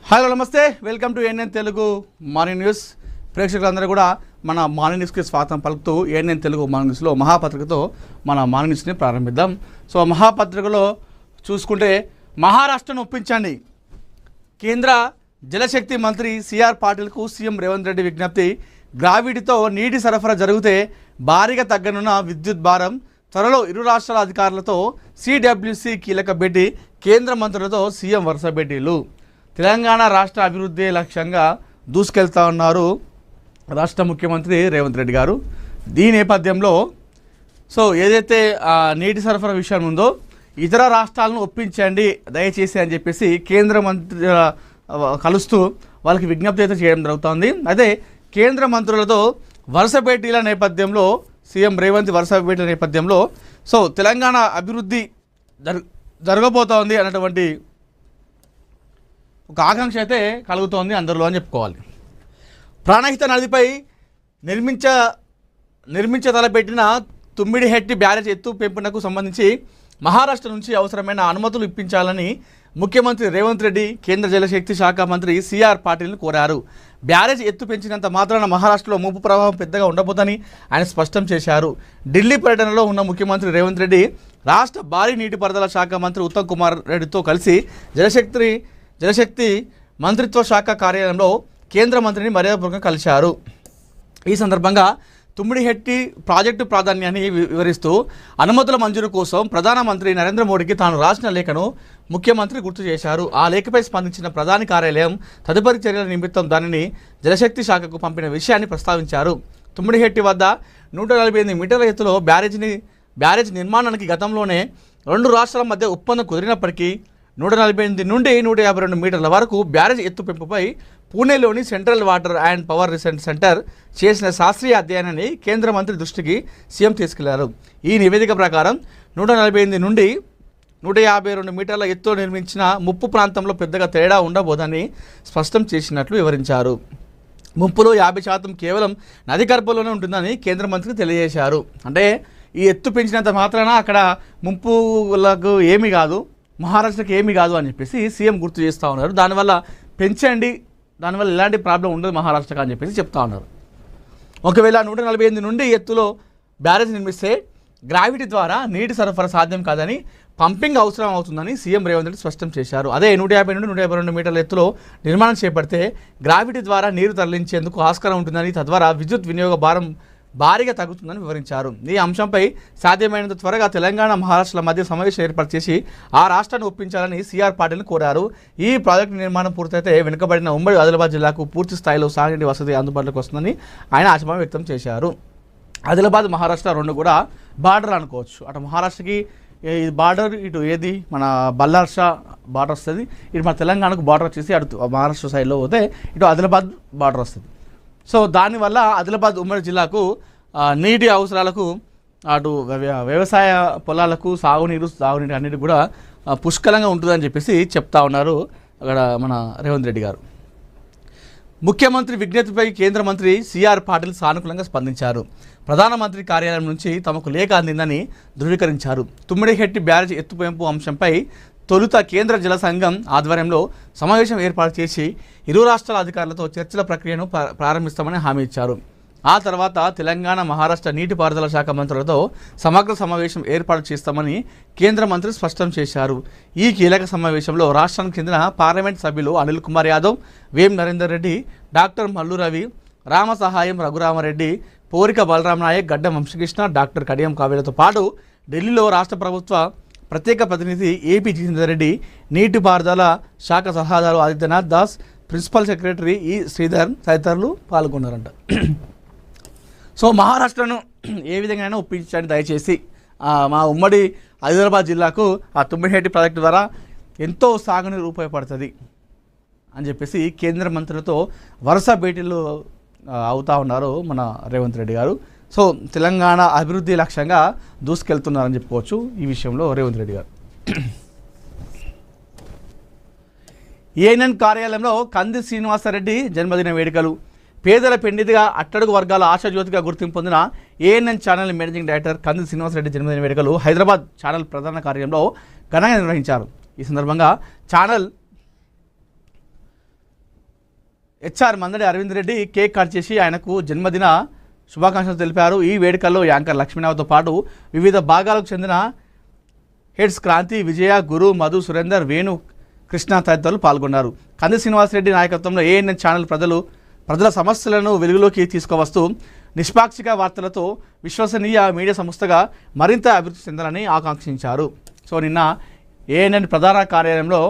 Hello namaste, welcome to ANN Telugu morning news. ప్రేక్షకులందరూ కూడా మన మార్నింగ్ న్యూస్కి స్వాగతం పలుకుతూ ఏఎన్ఎన్ తెలుగు మార్నింగ్ న్యూస్లో మహాపత్రికతో మన మార్నింగ్ న్యూస్ని ప్రారంభిద్దాం. సో మహాపత్రికలో చూసుకుంటే మహారాష్ట్రను ఒప్పించండి, కేంద్ర జలశక్తి మంత్రి సిఆర్ పాటిల్కు సీఎం రేవంత్ రెడ్డి విజ్ఞప్తి. గ్రావిటీతో నీటి సరఫరా జరిగితే భారీగా తగ్గనున్న విద్యుత్ భారం. త్వరలో ఇరు రాష్ట్రాల అధికారులతో సిడబ్ల్యూసి కీలక భేటీ. కేంద్ర మంత్రులతో సీఎం వరుస భేటీలు. తెలంగాణ రాష్ట్ర అభివృద్ధి లక్ష్యంగా దూసుకెళ్తా ఉన్నారు రాష్ట్ర ముఖ్యమంత్రి రేవంత్ రెడ్డి గారు. ఈ నేపథ్యంలో ఏదైతే నీటి సరఫరా విషయం ఉందో ఇతర రాష్ట్రాలను ఒప్పించండి దయచేసి అని చెప్పేసి కేంద్ర మంత్రి కలుస్తూ వాళ్ళకి విజ్ఞప్తి అయితే చేయడం జరుగుతుంది. అదే కేంద్ర మంత్రులతో వరుస భేటీల నేపథ్యంలో సీఎం రేవంత్ వరుస భేటీల నేపథ్యంలో తెలంగాణ అభివృద్ధి జరగబోతోంది అన్నటువంటి ఒక ఆకాంక్ష అయితే కలుగుతోంది అందరిలో అని చెప్పుకోవాలి. ప్రాణహిత నదిపై నిర్మించతలపెట్టిన తుమ్మిడిహెట్టి బ్యారేజ్ ఎత్తు పెంపునకు సంబంధించి మహారాష్ట్ర నుంచి అవసరమైన అనుమతులు ఇప్పించాలని ముఖ్యమంత్రి రేవంత్ రెడ్డి కేంద్ర జలశక్తి శాఖ మంత్రి సిఆర్ పాటిల్ను కోరారు. బ్యారేజ్ ఎత్తు పెంచినంత మాత్రాన మహారాష్ట్రలో ముప్పు ప్రభావం పెద్దగా ఉండబోదని ఆయన స్పష్టం చేశారు. ఢిల్లీ పర్యటనలో ఉన్న ముఖ్యమంత్రి రేవంత్ రెడ్డి రాష్ట్ర భారీ నీటిపారుదల శాఖ మంత్రి ఉత్తమ్ కుమార్ రెడ్డితో కలిసి జలశక్తి మంత్రిత్వ శాఖ కార్యాలయంలో కేంద్ర మంత్రిని మర్యాదపూర్వకంగా కలిశారు. ఈ సందర్భంగా తుమ్మిడిహెట్టి ప్రాజెక్టు ప్రాధాన్యాన్ని వివరిస్తూ అనుమతుల మంజూరు కోసం ప్రధానమంత్రి నరేంద్ర మోడీకి తాను రాసిన లేఖను ముఖ్యమంత్రి గుర్తు చేశారు. ఆ లేఖపై స్పందించిన ప్రధాని కార్యాలయం తదుపరి చర్యల నిమిత్తం దానిని జలశక్తి శాఖకు పంపిన విషయాన్ని ప్రస్తావించారు. తుమ్మిడిహెట్టి వద్ద 148 మీటర్ల ఎత్తులో బ్యారేజ్ నిర్మాణానికి గతంలోనే రెండు రాష్ట్రాల మధ్య ఒప్పందం కుదిరినప్పటికీ 148 నుండి 152 మీటర్ల వరకు బ్యారేజ్ ఎత్తు పెంపుపై పూణేలోని central water and power research centre చేసిన శాస్త్రీయ అధ్యయనాన్ని కేంద్ర మంత్రి దృష్టికి సీఎం తీసుకెళ్లారు. ఈ నివేదిక ప్రకారం 148 నుండి 152 మీటర్ల ఎత్తులో నిర్మించిన ముప్పు ప్రాంతంలో పెద్దగా తేడా ఉండబోదని స్పష్టం చేసినట్లు వివరించారు. ముప్పులో 50% కేవలం నది గర్భంలోనే ఉంటుందని కేంద్ర మంత్రి తెలియజేశారు. అంటే ఈ ఎత్తు పెంచినంత మాత్రాన అక్కడ ముంపులకు ఏమీ కాదు, మహారాష్ట్రకి ఏమీ కాదు అని చెప్పేసి సీఎం గుర్తు చేస్తూ ఉన్నారు. దానివల్ల పెంచండి, దానివల్ల ఎలాంటి ప్రాబ్లం ఉండదు మహారాష్ట్రకి అని చెప్పేసి చెప్తా ఉన్నారు. ఒకవేళ 148 నుండి ఎత్తులో బ్యారేజ్ నిర్మిస్తే గ్రావిటీ ద్వారా నీటి సరఫరా సాధ్యం కాదని, పంపింగ్ అవసరం అవుతుందని సీఎం రేవంత్ రెడ్డి స్పష్టం చేశారు. అదే 150 నుండి 152 మీటర్ల ఎత్తులో నిర్మాణం చేపడితే గ్రావిటీ ద్వారా నీరు తరలించేందుకు ఆస్కారం ఉంటుందని, తద్వారా విద్యుత్ వినియోగ భారం భారీగా తగ్గుతుందని వివరించారు. ఈ అంశంపై సాధ్యమైనంత త్వరగా తెలంగాణ మహారాష్ట్రల మధ్య సమావేశం ఏర్పాటు చేసి ఆ రాష్ట్రాన్ని ఒప్పించాలని సిఆర్ పాటిల్ను కోరారు. ఈ ప్రాజెక్టు నిర్మాణం పూర్తయితే వెనుకబడిన ఉమ్మడి ఆదిలాబాద్ జిల్లాకు పూర్తి స్థాయిలో సాగునీటి వసతి అందుబాటులోకి వస్తుందని ఆయన ఆశాభావం వ్యక్తం చేశారు. ఆదిలాబాద్ మహారాష్ట్ర రెండు కూడా బార్డర్ అనుకోవచ్చు. అటు మహారాష్ట్రకి బార్డర్, ఇటు ఏది మన బల్లార్షా బార్డర్ వస్తుంది, ఇటు మన తెలంగాణకు బార్డర్ వచ్చేసి అటు మహారాష్ట్ర సైడ్లో పోతే ఇటు ఆదిలాబాద్ బార్డర్ వస్తుంది. దానివల్ల ఆదిలాబాద్ ఉమ్మడి జిల్లాకు నీటి అవసరాలకు, అటు వ్యవసాయ పొలాలకు సాగునీరు అన్నిటి కూడా పుష్కలంగా ఉంటుందని చెప్పేసి చెప్తా ఉన్నారు అక్కడ మన రేవంత్ రెడ్డి గారు. ముఖ్యమంత్రి విజ్ఞప్తిపై కేంద్ర మంత్రి సిఆర్ పాటిల్ సానుకూలంగా స్పందించారు. ప్రధానమంత్రి కార్యాలయం నుంచి తమకు లేఖ అందిందని ధృవీకరించారు. తుమ్మిడిహెట్టి బ్యారేజ్ ఎత్తుపెంపు అంశంపై తొలుత కేంద్ర జల సంఘం ఆధ్వర్యంలో సమావేశం ఏర్పాటు చేసి ఇరు రాష్ట్రాల అధికారులతో చర్చల ప్రక్రియను ప్రారంభిస్తామని హామీ ఇచ్చారు. ఆ తర్వాత తెలంగాణ మహారాష్ట్ర నీటిపారుదల శాఖ మంత్రులతో సమగ్ర సమావేశం ఏర్పాటు చేస్తామని కేంద్ర మంత్రి స్పష్టం చేశారు. ఈ కీలక సమావేశంలో రాష్ట్రానికి చెందిన పార్లమెంట్ సభ్యులు అనిల్ కుమార్ యాదవ్, వేం నరేందర్ రెడ్డి, డాక్టర్ మల్లు రవి, రామ సహాయం రఘురామరెడ్డి, పోరిక బలరాం నాయక్, గడ్డం వంశకృష్ణ, డాక్టర్ కడియం కావ్యలతో పాటు ఢిల్లీలో రాష్ట్ర ప్రభుత్వ ప్రత్యేక ప్రతినిధి ఏపీ జితేందర్ రెడ్డి, నీటిపారుదల శాఖ సలహాదారు ఆదిత్యనాథ్ దాస్, ప్రిన్సిపల్ సెక్రటరీ ఈ శ్రీధర్ తదితరులు పాల్గొన్నారంట. మహారాష్ట్రను ఏ విధంగా ఒప్పించండి దయచేసి, మా ఉమ్మడి ఆదిలాబాద్ జిల్లాకు ఆ తుమ్మిడిహెట్టి ప్రాజెక్టు ద్వారా ఎంతో సాగునీరు ఉపయోగపడుతుంది అని చెప్పేసి కేంద్ర మంత్రులతో వరుస భేటీలు అవుతూ ఉన్నారు మన రేవంత్ రెడ్డి గారు. తెలంగాణ అభివృద్ధి లక్ష్యంగా దూసుకెళ్తున్నారని చెప్పుకోవచ్చు ఈ విషయంలో రేవంత్ రెడ్డి గారు. ఏఎన్ఎన్ కార్యాలయంలో కంది శ్రీనివాసరెడ్డి జన్మదిన వేడుకలు. పేదల పెండిదిగా అట్టడుగు వర్గాల ఆశాజ్యోతిగా గుర్తింపు పొందిన ఏఎన్ఎన్ ఛానల్ మేనేజింగ్ డైరెక్టర్ కంది శ్రీనివాసరెడ్డి జన్మదిన వేడుకలు హైదరాబాద్ ఛానల్ ప్రధాన కార్యాలయంలో ఘనంగా నిర్వహించారు. ఈ సందర్భంగా channel HR Mandadi Aravind Reddy cake cut చేసి ఆయనకు జన్మదిన శుభాకాంక్షలు తెలిపారు. ఈ వేడుకల్లో యాంకర్ లక్ష్మీనాథ్తో పాటు వివిధ భాగాలకు చెందిన హెడ్స్ క్రాంతి, విజయ, గురు, మధు, సురేందర్, వేణు, కృష్ణ తదితరులు పాల్గొన్నారు. కంది శ్రీనివాసరెడ్డి నాయకత్వంలో ఏఎన్ఎన్ ఛానల్ ప్రజల సమస్యలను వెలుగులోకి తీసుకువస్తూ నిష్పాక్షిక వార్తలతో విశ్వసనీయ మీడియా సంస్థగా మరింత అభివృద్ధి చెందాలని ఆకాంక్షించారు. సో నిన్న ఏఎన్ఎన్ ప్రధాన కార్యాలయంలో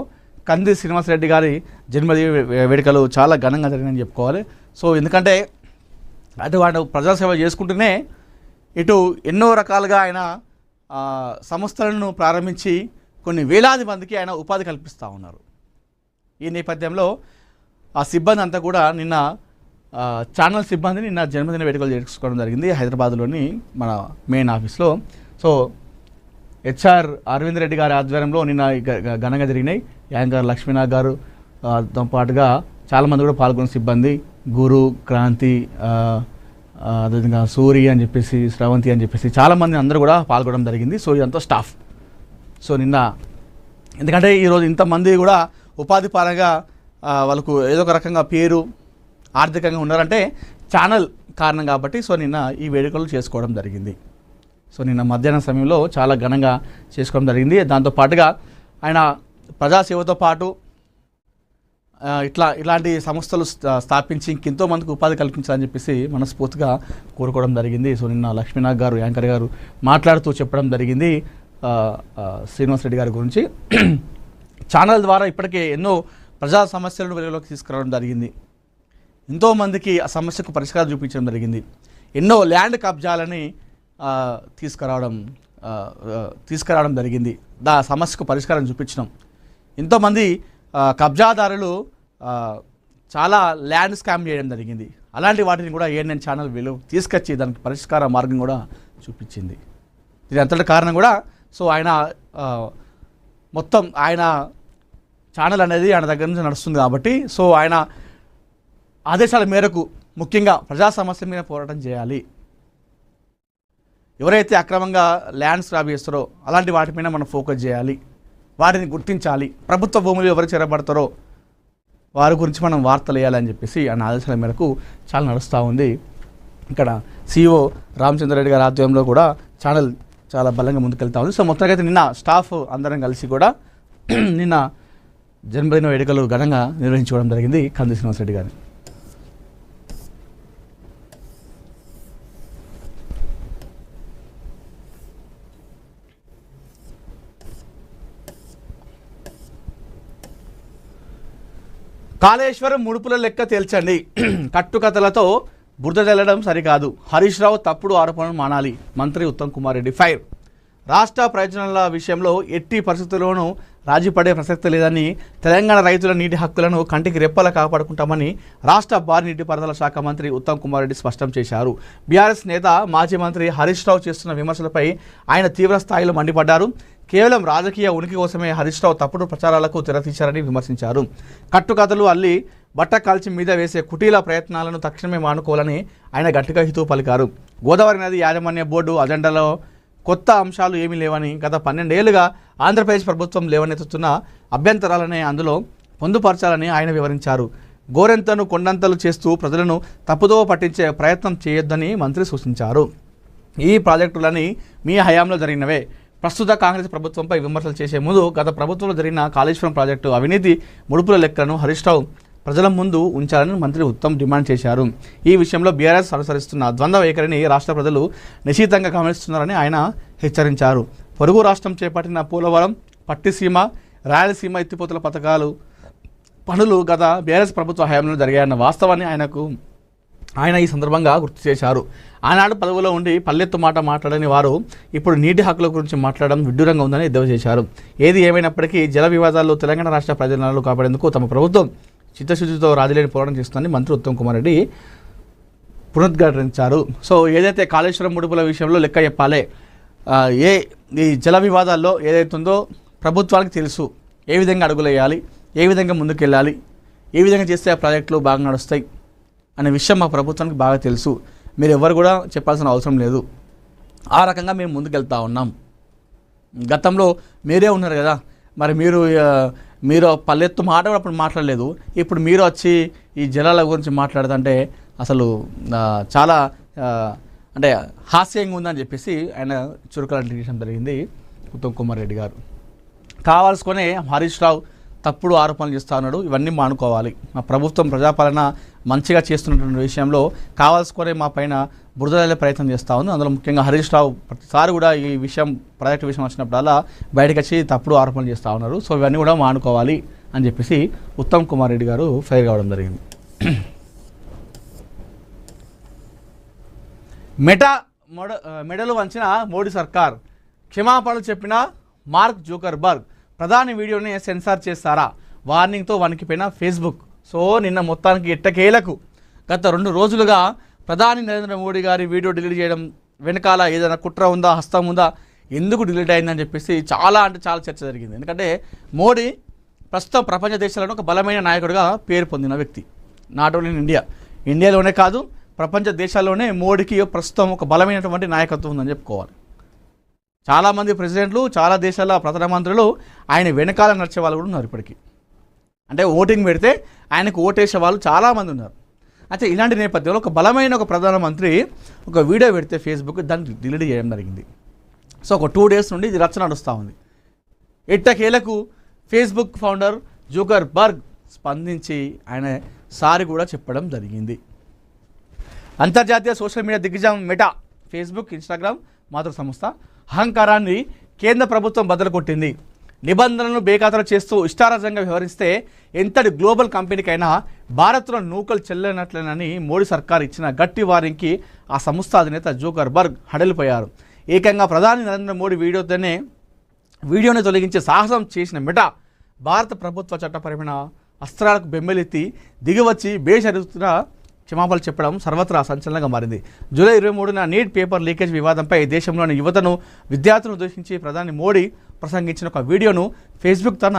కంది శ్రీనివాసరెడ్డి గారి జన్మదిన వేడుకలు చాలా ఘనంగా జరిగినాయని చెప్పుకోవాలి. సో ఎందుకంటే అటు ప్రజాసేవ చేసుకుంటూనే ఇటు ఎన్నో రకాలుగా ఆయన సంస్థలను ప్రారంభించి కొన్ని వేలాది మందికి ఆయన ఉపాధి కల్పిస్తూ ఉన్నారు. ఈ నేపథ్యంలో ఆ సిబ్బంది అంతా కూడా నిన్న ఛానల్ సిబ్బంది నిన్న జన్మదిన వేడుకలు చేసుకోవడం జరిగింది హైదరాబాద్లోని మన మెయిన్ ఆఫీస్లో. సో హెచ్ఆర్ అరవింద్ రెడ్డి గారి ఆధ్వర్యంలో నిన్న ఘనంగా జరిగినాయి. యాంకర్ లక్ష్మీనాథ్ గారు తో పాటుగా చాలామంది కూడా పాల్గొన్న సిబ్బంది, గురు, క్రాంతి, అదేవిధంగా సూరి అని చెప్పేసి, శ్రవంతి అని చెప్పేసి చాలామంది అందరూ కూడా పాల్గొనడం జరిగింది. సో ఇదంతా స్టాఫ్. సో నిన్న ఎందుకంటే ఈరోజు ఇంతమంది కూడా ఉపాధి పరంగా వాళ్ళకు ఏదో ఒక రకంగా పేరు ఆర్థికంగా ఉన్నారంటే ఛానల్ కారణం కాబట్టి సో నిన్న ఈ వేడుకలు చేసుకోవడం జరిగింది. సో నిన్న మధ్యాహ్నం సమయంలో చాలా ఘనంగా చేసుకోవడం జరిగింది. దాంతోపాటుగా ఆయన ప్రజాసేవతో పాటు ఇలాంటి సంస్థలు స్థాపించి ఇంకెంతో మందికి ఉపాధి కల్పించాలని చెప్పేసి మనస్ఫూర్తిగా కోరుకోవడం జరిగింది. సో నిన్న లక్ష్మీనాథ్ గారు యాంకర్ గారు మాట్లాడుతూ చెప్పడం జరిగింది శ్రీనివాసరెడ్డి గారి గురించి. ఛానల్ ద్వారా ఇప్పటికే ఎన్నో ప్రజా సమస్యలను వెలుగులోకి తీసుకురావడం జరిగింది. ఎంతోమందికి ఆ సమస్యకు పరిష్కారం చూపించడం జరిగింది. ఎన్నో ల్యాండ్ కబ్జాలని తీసుకురావడం జరిగింది. సమస్యకు పరిష్కారం చూపించడం. ఎంతోమంది కబ్జాదారులు చాలా ల్యాండ్ స్కామ్ చేయడం జరిగింది. అలాంటి వాటిని కూడా ఏఎన్ఎన్ ఛానల్ తీసుకొచ్చి దానికి పరిష్కార మార్గం కూడా చూపించింది. దీని అంతటి కారణం కూడా సో ఆయన మొత్తం ఆయన ఛానల్ అనేది ఆయన దగ్గర నుంచి నడుస్తుంది కాబట్టి సో ఆయన ఆదేశాల మేరకు ముఖ్యంగా ప్రజా సమస్య మీద పోరాటం చేయాలి. ఎవరైతే అక్రమంగా ల్యాండ్స్ స్క్రాప్ చేస్తారో అలాంటి వాటిపైన మనం ఫోకస్ చేయాలి, వాటిని గుర్తించాలి. ప్రభుత్వ భూములు ఎవరు చేరబడతారో వారి గురించి మనం వార్తలు వేయాలని చెప్పేసి ఆయన ఆదేశాల మేరకు చాలా నడుస్తూ ఉంది. ఇక్కడ CEO రామచంద్రరెడ్డి గారి ఆధ్వర్యంలో కూడా ఛానల్ చాలా బలంగా ముందుకెళ్తా ఉంది. సో మొత్తంగా అయితే నిన్న స్టాఫ్ అందరం కలిసి కూడా నిన్న జన్మదిన వేడుకలు ఘనంగా నిర్వహించుకోవడం జరిగింది కంది శ్రీనివాసరెడ్డి గారిని. కాళేశ్వరం ముడుపుల లెక్క తేల్చండి, కట్టుకథలతో బురద జల్లడం సరికాదు, హరీష్ రావు తప్పుడు ఆరోపణలు మానాలి, మంత్రి ఉత్తమ్ కుమార్ రెడ్డి ఫైర్. రాష్ట్ర ప్రయోజనాల విషయంలో ఎట్టి పరిస్థితుల్లోనూ రాజీ పడే ప్రసక్తి లేదని, తెలంగాణ రైతుల నీటి హక్కులను కంటికి రెప్పలా కాపాడుకుంటామని రాష్ట్ర భారీ నీటిపారుదల శాఖ మంత్రి ఉత్తమ్ కుమార్ రెడ్డి స్పష్టం చేశారు. బీఆర్ఎస్ నేత మాజీ మంత్రి హరీష్ రావు చేస్తున్న విమర్శలపై ఆయన తీవ్ర స్థాయిలో మండిపడ్డారు. కేవలం రాజకీయ ఉనికి కోసమే హరీష్ రావు తప్పుడు ప్రచారాలకు తెరతీశారని విమర్శించారు. కట్టుకథలు అల్లి బట్ట కాల్చి మీద వేసే కుటీల ప్రయత్నాలను తక్షణమే మానుకోవాలని ఆయన గట్టిగా హితవు పలికారు. గోదావరి నది యాజమాన్య బోర్డు అజెండాలో కొత్త అంశాలు ఏమీ లేవని, గత 12 ఏళ్లుగా ఆంధ్రప్రదేశ్ ప్రభుత్వం లేవనెత్తుతున్న అభ్యంతరాలనే అందులో పొందుపరచాలని ఆయన వివరించారు. గోరెంతను కొండంతలు చేస్తూ ప్రజలను తప్పుదోవ పట్టించే ప్రయత్నం చేయొద్దని మంత్రి సూచించారు. ఈ ప్రాజెక్టులని మీ హయాంలో జరిగినవే. ప్రస్తుత కాంగ్రెస్ ప్రభుత్వంపై విమర్శలు చేసే ముందు గత ప్రభుత్వంలో జరిగిన కాళేశ్వరం ప్రాజెక్టు అవినీతి ముడుపుల లెక్కలను హరీష్ రావు ప్రజల ముందు ఉంచాలని మంత్రి ఉత్తమ్ డిమాండ్ చేశారు. ఈ విషయంలో బీఆర్ఎస్ అనుసరిస్తున్న ద్వంద్వ వైఖరిని రాష్ట్ర ప్రజలు నిశితంగా గమనిస్తున్నారని ఆయన హెచ్చరించారు. పొరుగు రాష్ట్రం చేపట్టిన పోలవరం, పట్టిసీమ, రాయలసీమ ఎత్తిపోతల పనులు గత బీఆర్ఎస్ ప్రభుత్వ హయాంలో జరిగాయన్న వాస్తవాన్ని ఆయన ఈ సందర్భంగా గుర్తు చేశారు. ఆనాడు పదవిలో ఉండి పల్లెత్తు మాట మాట్లాడని వారు ఇప్పుడు నీటి హక్కుల గురించి మాట్లాడడం విడ్డూరంగా ఉందని ఎద్దేవా చేశారు. ఏది ఏమైనప్పటికీ జల వివాదాల్లో తెలంగాణ రాష్ట్ర ప్రయోజనాలు కాపాడేందుకు తమ ప్రభుత్వం చిత్తశుద్ధితో రాజీలేని పోరాటం చేస్తుందని మంత్రి ఉత్తమ్ కుమార్ రెడ్డి పునరుద్ఘాటించారు. సో ఏదైతే కాళేశ్వరం ముడుపుల విషయంలో లెక్క చెప్పాలి, ఈ జల వివాదాల్లో ఏదైతుందో ప్రభుత్వానికి తెలుసు, ఏ విధంగా అడుగులేయాలి, ఏ విధంగా ముందుకెళ్ళాలి, ఏ విధంగా చేస్తే ఆ ప్రాజెక్టులు బాగా నడుస్తాయి అనే విషయం మా ప్రభుత్వానికి బాగా తెలుసు. మీరు ఎవరు కూడా చెప్పాల్సిన అవసరం లేదు. ఆ రకంగా మేము ముందుకెళ్తా ఉన్నాం. గతంలో మీరే ఉన్నారు కదా, మరి మీరు మీరు పల్లెత్తు మాట కూడా అప్పుడు మాట్లాడలేదు. ఇప్పుడు మీరు వచ్చి ఈ జలాల గురించి మాట్లాడుతుంటే అసలు చాలా అంటే హాస్యంగా ఉందని చెప్పేసి ఆయన చురుకలంటించడం జరిగింది ఉత్తమ్ కుమార్ రెడ్డి గారు. కావాల్సుకొని హరీష్ రావు తప్పుడు ఆరోపణలు చేస్తూ ఉన్నాడు. ఇవన్నీ మానుకోవాలి. మా ప్రభుత్వం ప్రజాపాలన మంచిగా చేస్తున్నటువంటి విషయంలో కావాల్సుకొని మా పైన బురదలే ప్రయత్నం చేస్తూ ఉంది. అందులో ముఖ్యంగా హరీష్ రావు ప్రతిసారి కూడా ఈ విషయం ప్రాజెక్టు విషయం వచ్చినప్పుడల్లా బయటకు వచ్చి తప్పుడు ఆరోపణలు చేస్తూ ఉన్నారు. సో ఇవన్నీ కూడా మానుకోవాలి అని చెప్పేసి ఉత్తమ్ కుమార్ రెడ్డి గారు ఫైర్ కావడం జరిగింది. మెడలు వంచిన మోడీ సర్కార్, క్షమాపణలు చెప్పిన మార్క్ జూకర్బర్గ్, ప్రధాని వీడియోని సెన్సార్ చేస్తారా, వార్నింగ్తో వణికిపోయిన ఫేస్బుక్. సో నిన్న మొత్తానికి ఎట్టకేలకు గత 2 రోజులుగా ప్రధాని నరేంద్ర మోడీ గారి వీడియో డిలీట్ చేయడం వెనకాల ఏదైనా కుట్ర ఉందా, హస్తం ఉందా, ఎందుకు డిలీట్ అయిందని చెప్పేసి చాలా చర్చ జరిగింది. ఎందుకంటే మోడీ ప్రస్తుతం ప్రపంచ దేశాలను ఒక బలమైన నాయకుడిగా పేరు పొందిన వ్యక్తి. నాట్ ఓన్లీ ఇన్ ఇండియాలోనే కాదు, ప్రపంచ దేశాల్లోనే మోడీకి ప్రస్తుతం ఒక బలమైనటువంటి నాయకత్వం ఉందని చెప్పుకోవాలి. చాలామంది ప్రెసిడెంట్లు, చాలా దేశాల ప్రధానమంత్రులు ఆయన వెనకాల నడిచే వాళ్ళు కూడా ఉన్నారు. ఇప్పటికీ అంటే ఓటింగ్ పెడితే ఆయనకు ఓటేసే వాళ్ళు చాలామంది ఉన్నారు. అయితే ఇలాంటి నేపథ్యంలో ఒక బలమైన ఒక ప్రధానమంత్రి ఒక వీడియో పెడితే ఫేస్బుక్ దాన్ని డిలీట్ చేయడం జరిగింది. సో ఒక 2 డేస్ నుండి ఇది రచ్చ నడుస్తూ ఉంది. ఎట్టకేలకు ఫేస్బుక్ ఫౌండర్ జూకర్బర్గ్ స్పందించి ఆయన సారీ కూడా చెప్పడం జరిగింది. అంతర్జాతీయ సోషల్ మీడియా దిగ్గజం మెటా, ఫేస్బుక్, ఇన్స్టాగ్రామ్ మాతృ సంస్థ అహంకారాన్ని కేంద్ర ప్రభుత్వం బద్దలుకొట్టింది. నిబంధనలను బేఖాతరు చేస్తూ ఇష్టారాజ్యంగా వ్యవహరిస్తే ఎంతటి గ్లోబల్ కంపెనీకైనా భారత్లో నూకలు చెల్లనట్లేనని మోడీ సర్కార్ ఇచ్చిన గట్టి వార్నింగ్కి ఆ సంస్థ అధినేత జూకర్బర్గ్ హడలిపోయారు. ఏకంగా ప్రధాని నరేంద్ర మోడీ వీడియోని తొలగించే సాహసం చేసిన మెటా భారత ప్రభుత్వ చట్టపరమైన అస్త్రాలకు బెంబెలెత్తి దిగివచ్చి బేషరతుగా క్షమాపణలు చెప్పడం సర్వత్రా సంచలనంగా మారింది. జూలై 23న నీట్ పేపర్ లీకేజ్ వివాదంపై దేశంలోని యువతను, విద్యార్థులను ఉద్దేశించి ప్రధాని మోడీ ప్రసంగించిన ఒక వీడియోను ఫేస్బుక్ తన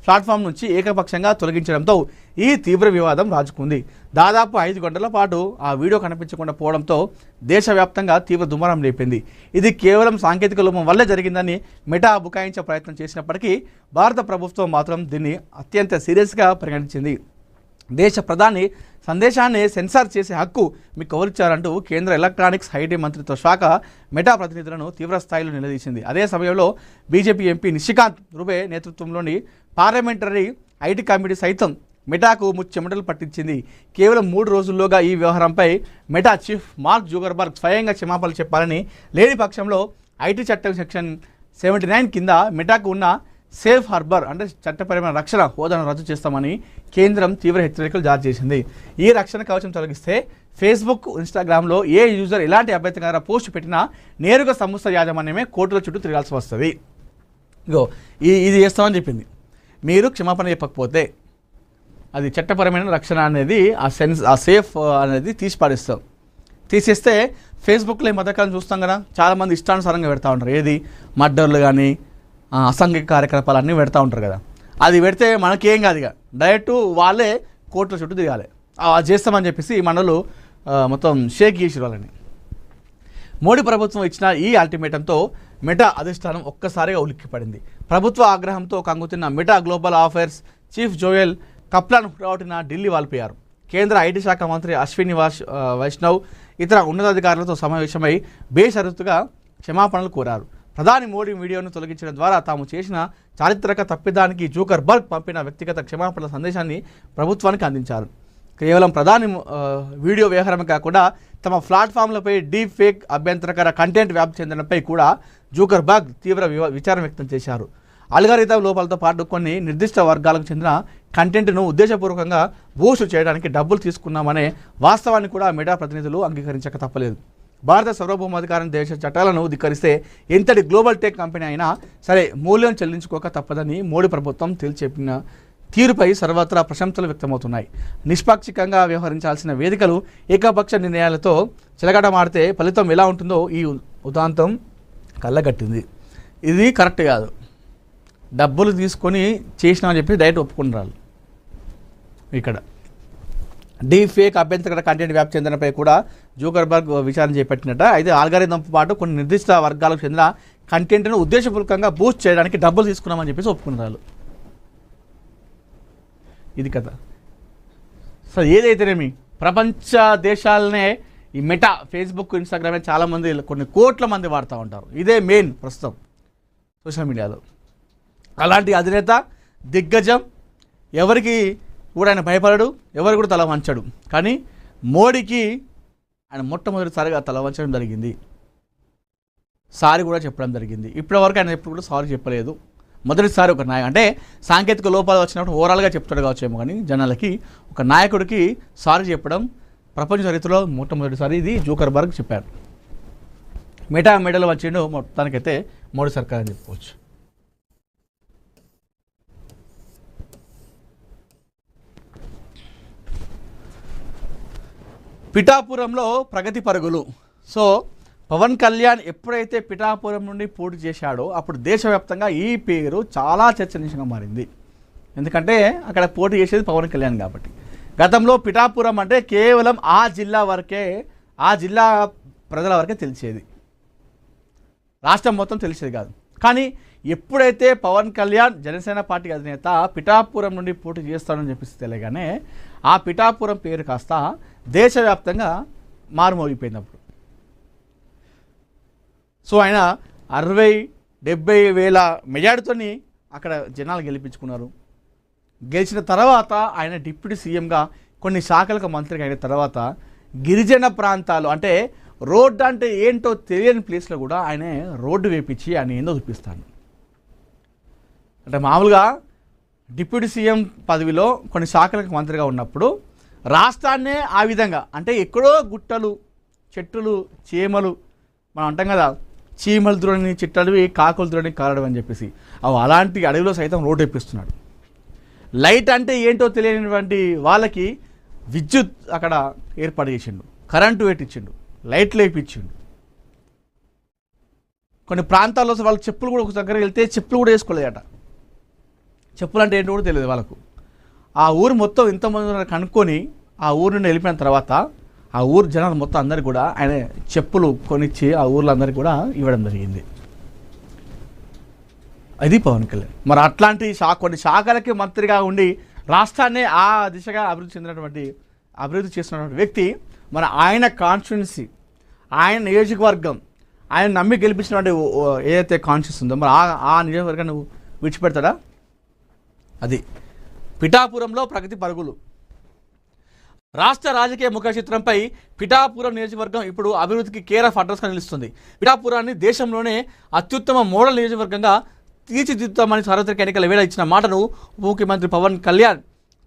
ప్లాట్ఫామ్ నుంచి ఏకపక్షంగా తొలగించడంతో ఈ తీవ్ర వివాదం రాజుకుంది. దాదాపు 5 గంటల పాటు ఆ వీడియో కనిపించకుండా పోవడంతో దేశవ్యాప్తంగా తీవ్ర దుమారం లేపింది. ఇది కేవలం సాంకేతిక లోపం వల్లే జరిగిందని మెటా బుకాయించే ప్రయత్నం చేసినప్పటికీ భారత ప్రభుత్వం మాత్రం దీన్ని అత్యంత సీరియస్గా పరిగణించింది. దేశ ప్రధాని సందేశాన్ని సెన్సార్ చేసే హక్కు మీకు ఎవరిచ్చారంటూ కేంద్ర ఎలక్ట్రానిక్స్ ఐటీ మంత్రిత్వ శాఖ మెటా ప్రతినిధులను తీవ్ర స్థాయిలో నిలదీసింది. అదే సమయంలో బీజేపీ ఎంపీ నిషికాంత్ దుబే నేతృత్వంలోని పార్లమెంటరీ ఐటీ కమిటీ సైతం మెటాకు చెమటలు పట్టించింది. కేవలం 3 రోజుల్లోగా ఈ వ్యవహారంపై మెటా చీఫ్ మార్క్ జూకర్బర్గ్ స్వయంగా క్షమాపణలు చెప్పాలని, లేని పక్షంలో ఐటీ చట్టం సెక్షన్ 79 కింద మెటాకు ఉన్న సేఫ్ హార్బర్ అంటే చట్టపరమైన రక్షణ హోదాను రద్దు చేస్తామని కేంద్రం తీవ్ర హెచ్చరికలు జారీ చేసింది. ఈ రక్షణ కవచం తొలగిస్తే ఫేస్బుక్, ఇన్స్టాగ్రామ్లో ఏ యూజర్ ఎలాంటి అభ్యంతరకర పోస్ట్ పెట్టినా నేరుగా సంస్థ యాజమాన్యమే కోర్టుల చుట్టూ తిరగాల్సి వస్తుంది. ఇది చేస్తామని చెప్పింది. మీరు క్షమాపణ చెప్పకపోతే అది చట్టపరమైన రక్షణ అనేది ఆ సేఫ్ అనేది తీసేస్తే ఫేస్బుక్లో ఈ మధ్యకాలం చూస్తాం కదా, చాలామంది ఇష్టానుసారంగా పెడతా ఉంటారు. ఏది మర్డర్లు కానీ అసాంఘిక కార్యకలాపాలు అన్నీ పెడతా ఉంటారు కదా. అది పెడితే మనకేం కాదు, ఇక డైరెక్ట్ వాళ్ళే కోర్టుల చుట్టూ తిరగాలి. చేస్తామని చెప్పేసి మనలు మొత్తం షేక్ చేసి వాళ్ళని. మోడీ ప్రభుత్వం ఇచ్చిన ఈ అల్టిమేటంతో మెటా అధిష్టానం ఒక్కసారిగా ఉలిక్కిపడింది. ప్రభుత్వ ఆగ్రహంతో కంగుతున్న Meta global affairs chief Joel Kaplan హుటాహుటిన ఢిల్లీ వాలిపోయారు. కేంద్ర ఐటీ శాఖ మంత్రి అశ్విని వైష్ణవ్ ఇతర ఉన్నతాధికారులతో సమావేశమై బేషరతుగా క్షమాపణలు కోరారు. ప్రధాని మోడీ వీడియోను తొలగించడం ద్వారా తాము చేసిన చారిత్రక తప్పిదానికి జూకర్బర్గ్ పంపిన వ్యక్తిగత క్షమాపణల సందేశాన్ని ప్రభుత్వానికి అందించారు. కేవలం ప్రధాని వీడియో వ్యవహారమే కాకుండా తమ ప్లాట్ఫామ్లపై డీప్ ఫేక్ అభ్యంతరకర కంటెంట్ వ్యాప్తి చెందడంపై కూడా జూకర్బర్గ్ తీవ్ర విచారం వ్యక్తం చేశారు. అల్గారిథం లోపాలతో పాటు కొన్ని నిర్దిష్ట వర్గాలకు చెందిన కంటెంట్ను ఉద్దేశపూర్వకంగా బూస్ట్ చేయడానికి డబ్బులు తీసుకున్నామనే వాస్తవాన్ని కూడా మెటా ప్రతినిధులు అంగీకరించక తప్పలేదు. భారత సార్వభౌమాధికారం దేశ చట్టాలను ధిక్కరిస్తే ఎంతటి గ్లోబల్ టెక్ కంపెనీ అయినా సరే మూల్యం చెల్లించుకోక తప్పదని మోడీ ప్రభుత్వం తేల్చెప్పిన తీరుపై సర్వత్రా ప్రశంసలు వ్యక్తమవుతున్నాయి. నిష్పాక్షికంగా వ్యవహరించాల్సిన వేదికలు ఏకపక్ష నిర్ణయాలతో చెలగటమాడితే ఫలితం ఎలా ఉంటుందో ఈ ఉదాంతం కళ్ళగట్టింది. ఇది కరెక్ట్ కాదు. డబ్బులు తీసుకొని చేసినామని చెప్పి డైరెక్ట్ ఒప్పుకుంటున్నారు. ఇక్కడ డీప్ ఫేక్ అభ్యంతరకర కంటెంట్ వ్యాప్తి చెందినపై కూడా జూకర్బర్గ్ విచారణ చేపట్టినట్ట. అయితే ఆల్గారిథంతో పాటు కొన్ని నిర్దిష్ట వర్గాలకు చెందిన కంటెంట్ను ఉద్దేశపూర్వకంగా బూస్ట్ చేయడానికి డబ్బులు తీసుకున్నామని చెప్పేసి ఒప్పుకున్నారు. ఇది కథ. సో ఏదైతేనేమి ప్రపంచ దేశాలనే ఈ మెటా ఫేస్బుక్ ఇన్స్టాగ్రామ్ చాలామంది కొన్ని కోట్ల మంది వాడుతూ ఉంటారు. ఇదే మెయిన్ ప్రస్తుతం సోషల్ మీడియాలో. అలాంటి అధినేత దిగ్గజం, ఎవరికి కూడా ఆయన భయపడడు, ఎవరు కూడా తల వంచడు. కానీ మోడీకి ఆయన మొట్టమొదటిసారిగా తల వంచడం జరిగింది, సారీ కూడా చెప్పడం జరిగింది. ఇప్పటివరకు ఆయన ఎప్పుడు కూడా సారీ చెప్పలేదు. మొదటిసారి ఒక నాయకు అంటే సాంకేతిక లోపాలు వచ్చినప్పుడు ఓవరాల్గా చెప్తాడు కావచ్చేమో, కానీ జనాలకి ఒక నాయకుడికి సారీ చెప్పడం ప్రపంచ చరిత్రలో మొట్టమొదటిసారి ఇది జూకర్బర్గ్ చెప్పాడు. మెటా మెడలు వచ్చిండు మొత్తానికైతే మోడీ సర్కార్ అని చెప్పుకోవచ్చు. పిఠాపురంలో ప్రగతి పరుగులు. సో పవన్ కళ్యాణ్ ఎప్పుడైతే పిఠాపురం నుండి పోటీ చేశాడో అప్పుడు దేశవ్యాప్తంగా ఈ పేరు చాలా చర్చనీయాంశంగా మారింది. ఎందుకంటే అక్కడ పోటీ చేసేది పవన్ కళ్యాణ్ కాబట్టి. గతంలో పిఠాపురం అంటే కేవలం ఆ జిల్లా వరకే, ఆ జిల్లా ప్రజల వరకే తెలిసేది, రాష్ట్రం మొత్తం తెలిసేది కాదు. కానీ ఎప్పుడైతే పవన్ కళ్యాణ్ జనసేన పార్టీ అధినేత పిఠాపురం నుండి పోటీ చేస్తాడని చెప్పేసి తెలియగానే ఆ పిఠాపురం పేరు కాస్త దేశవ్యాప్తంగా మారుమోగిపోయింది అప్పుడు. సో ఆయన 60-70 వేల మెజార్టీతో అక్కడ జనాలు గెలిపించుకున్నారు. గెలిచిన తర్వాత ఆయన డిప్యూటీ సీఎంగా కొన్ని శాఖలకు మంత్రిగా అయిన తర్వాత గిరిజన ప్రాంతాలు అంటే రోడ్డు అంటే ఏంటో తెలియని ప్లేస్లో కూడా ఆయన రోడ్డు వేపించి ఆయన ఏందో చూపిస్తాను. అంటే మామూలుగా డిప్యూటీ సీఎం పదవిలో కొన్ని శాఖలకు మంత్రిగా ఉన్నప్పుడు రాష్ట్రాన్నే ఆ విధంగా అంటే ఎక్కడో గుట్టలు, చెట్టులు, చీమలు, మనం అంటాం కదా చీమలు దూరని చిట్టడివి, కాకులు దూరని కారడం అని చెప్పేసి, అలాంటి అడవిలో సైతం రోడ్డు వేపిస్తున్నాడు. లైట్ అంటే ఏంటో తెలియనిటువంటి వాళ్ళకి విద్యుత్ అక్కడ ఏర్పాటు చేసిండు, కరెంటు పెట్టించిండు, లైట్లు వేయించిండు. కొన్ని ప్రాంతాల్లో వాళ్ళ చెప్పులు కూడా ఒక దగ్గర వెళ్తే చెప్పులు కూడా వేసుకోలేదట. చెప్పులు అంటే ఏంటో కూడా తెలియదు వాళ్ళకు. ఆ ఊరు మొత్తం ఇంతమంది కనుక్కొని ఆ ఊరు నుండి వెళ్ళిపోయిన తర్వాత ఆ ఊరు జనాలు మొత్తం అందరికి కూడా ఆయన చెప్పులు కొనిచ్చి ఆ ఊర్లో అందరికీ కూడా ఇవ్వడం జరిగింది. అది పవన్ కళ్యాణ్. మరి అట్లాంటి కొన్ని శాఖలకి మంత్రిగా ఉండి రాష్ట్రాన్ని ఆ దిశగా అభివృద్ధి చేస్తున్నటువంటి వ్యక్తి, మరి ఆయన కాన్స్టిట్యున్సీ, ఆయన నియోజకవర్గం, ఆయన నమ్మి గెలిపించినటువంటి ఏదైతే కాన్స్టిట్యూన్సీ ఉందో మరి ఆ నియోజకవర్గాన్ని నువ్వు విడిచిపెడతాడా? అది పిఠాపురంలో ప్రగతి పరుగులు. రాష్ట్ర రాజకీయ ముఖ చిత్రంపై పిఠాపురం నియోజకవర్గం ఇప్పుడు అభివృద్ధికి కేర్ ఆఫ్ అడ్రస్గా నిలుస్తుంది. పిఠాపురాన్ని దేశంలోనే అత్యుత్తమ మోడల్ నియోజకవర్గంగా తీర్చిదిద్దుతామని సార్వత్రిక ఎన్నికల వేళ ఇచ్చిన మాటను ఉప ముఖ్యమంత్రి పవన్ కళ్యాణ్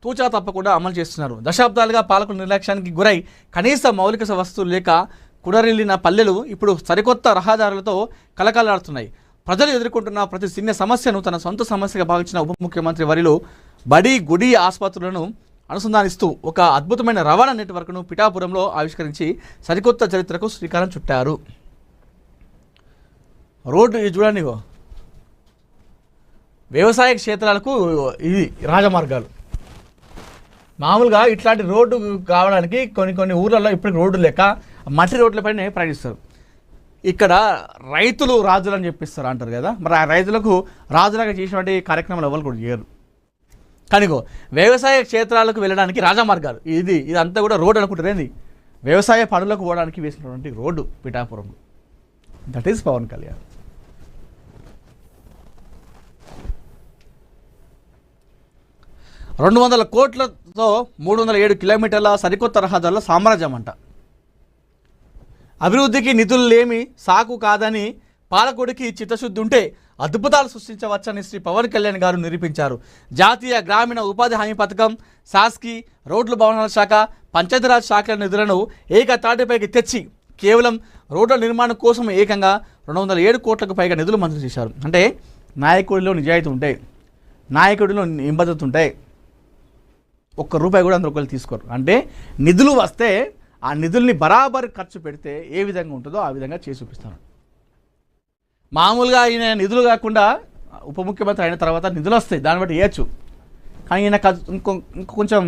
తూచా తప్పకుండా అమలు చేస్తున్నారు. దశాబ్దాలుగా పాలకుల నిర్లక్ష్యానికి గురై కనీస మౌలిక వస్తువులు లేక కుడరిల్లిన పల్లెలు ఇప్పుడు సరికొత్త రహదారులతో కలకలాడుతున్నాయి. ప్రజలు ఎదుర్కొంటున్న ప్రతి చిన్న సమస్యను తన సొంత సమస్యగా భావించిన ఉప ముఖ్యమంత్రి వరిలో బడి, గుడి, ఆసుపత్రులను అనుసంధానిస్తూ ఒక అద్భుతమైన రవాణా నెట్వర్క్ను పిఠాపురంలో ఆవిష్కరించి సరికొత్త చరిత్రకు శ్రీకారం చుట్టారు. రోడ్డు చూడండి, వ్యవసాయ క్షేత్రాలకు ఇది రాజమార్గాలు. మామూలుగా ఇట్లాంటి రోడ్డు కావడానికి కొన్ని ఊర్లలో ఇప్పటికి రోడ్డు లేక మట్టి రోడ్లపైనే ప్రయాణిస్తారు. ఇక్కడ రైతులు రాజులు అని చెప్పిస్తారు అంటారు కదా, మరి ఆ రైతులకు రాజులాగా చేసినటువంటి కార్యక్రమాలు ఎవరు కూడా చేయరు. కానీ వ్యవసాయ క్షేత్రాలకు వెళ్ళడానికి రాజమార్గాలు, ఇదంతా కూడా రోడ్డు అనుకుంటారేంది, వ్యవసాయ పనులకు పోవడానికి వేసినటువంటి రోడ్డు పిఠాపురంలో. That is Pawan Kalyan. $200 కోట్లతో 307 కిలోమీటర్ల సరికొత్త రహదారుల సామ్రాజ్యం అంట. అభివృద్ధికి నిధులు లేమి సాకు కాదని పాలకుడికి చిత్తశుద్ధి ఉంటే అద్భుతాలు సృష్టించవచ్చని శ్రీ పవన్ కళ్యాణ్ గారు నిరూపించారు. జాతీయ గ్రామీణ ఉపాధి హామీ పథకం, శాస్కీ, రోడ్ల భవనాల శాఖ, పంచాయతీరాజ్ శాఖల నిధులను ఏకతాటిపైకి తెచ్చి కేవలం రోడ్ల నిర్మాణం కోసం ఏకంగా 207 కోట్లకు పైగా నిధులు మంజూరు చేశారు. అంటే నాయకుడిలో నిజాయితీ ఉంటాయి, నాయకుడిలో నిబద్ధత ఉంటాయి, ₹1 కూడా అందరూ ఒకళ్ళు తీసుకోరు. అంటే నిధులు వస్తే ఆ నిధుల్ని బరాబర్ ఖర్చు పెడితే ఏ విధంగా ఉంటుందో ఆ విధంగా చేసి చూపిస్తాను. మామూలుగా ఈయన నిధులు కాకుండా ఉప ముఖ్యమంత్రి అయిన తర్వాత నిధులు వస్తాయి, దాన్ని బట్టి వేయచ్చు. కానీ ఈయన కొంచెం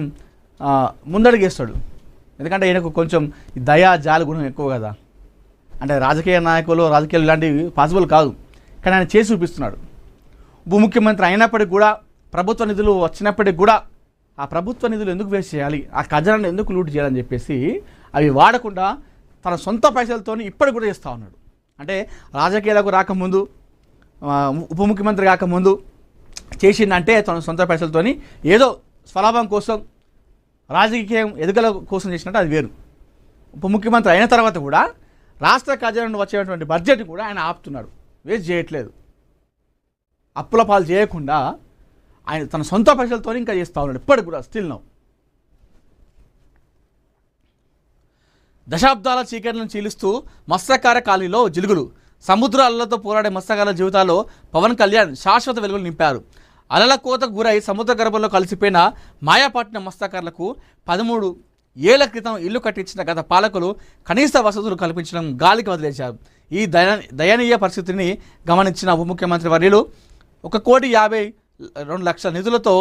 ముందడుగేస్తాడు. ఎందుకంటే ఈయనకు కొంచెం దయా జాలి గుణం ఎక్కువ కదా. అంటే రాజకీయ నాయకులు రాజకీయాలు ఇలాంటివి పాసిబుల్ కాదు, కానీ ఆయన చేసి చూపిస్తున్నాడు. ఉప ముఖ్యమంత్రి అయినప్పటికి కూడా, ప్రభుత్వ నిధులు వచ్చినప్పటికి కూడా ఆ ప్రభుత్వ నిధులు ఎందుకు వేస్ట్ చేయాలి, ఆ ఖజానాన్ని ఎందుకు లూట్ చేయాలని చెప్పేసి అవి వాడకుండా తన సొంత పైసలతో ఇప్పటికి కూడా చేస్తూ ఉన్నాడు. అంటే రాజకీయాలకు రాకముందు, ఉప ముఖ్యమంత్రి కాకముందు చేసిందంటే తన సొంత పైసలతో ఏదో స్వలాభం కోసం, రాజకీయం ఎదుగుదల కోసం చేసినట్టు అది వేరు. ఉప ముఖ్యమంత్రి అయిన తర్వాత కూడా రాష్ట్ర ఖజానా నుండి వచ్చేటువంటి బడ్జెట్ కూడా ఆయన ఆపుతున్నాడు, వేస్ట్ చేయట్లేదు. అప్పుల పాలు చేయకుండా ఆయన తన సొంత పైసలతో ఇంకా చేస్తూ ఉన్నాడు ఇప్పటికి కూడా, స్టిల్ నౌ. దశాబ్దాల చీకట్లను చీలుస్తూ మత్స్యకార కాలనీలో జిలుగులు. సముద్ర అలలతో పోరాడే మత్స్యకారుల జీవితాల్లో పవన్ కళ్యాణ్ శాశ్వత వెలుగులు నింపారు. అలల కోతకు గురై సముద్ర గర్భంలో కలిసిపోయిన మాయాపట్నం మత్స్యకారులకు 13 ఏళ్ల క్రితం ఇల్లు కట్టించిన గత పాలకులు కనీస వసతులు కల్పించడం గాలికి వదిలేశారు. ఈ దయనీయ పరిస్థితిని గమనించిన ఉప ముఖ్యమంత్రి వర్యులు 1,52,00,000 నిధులతో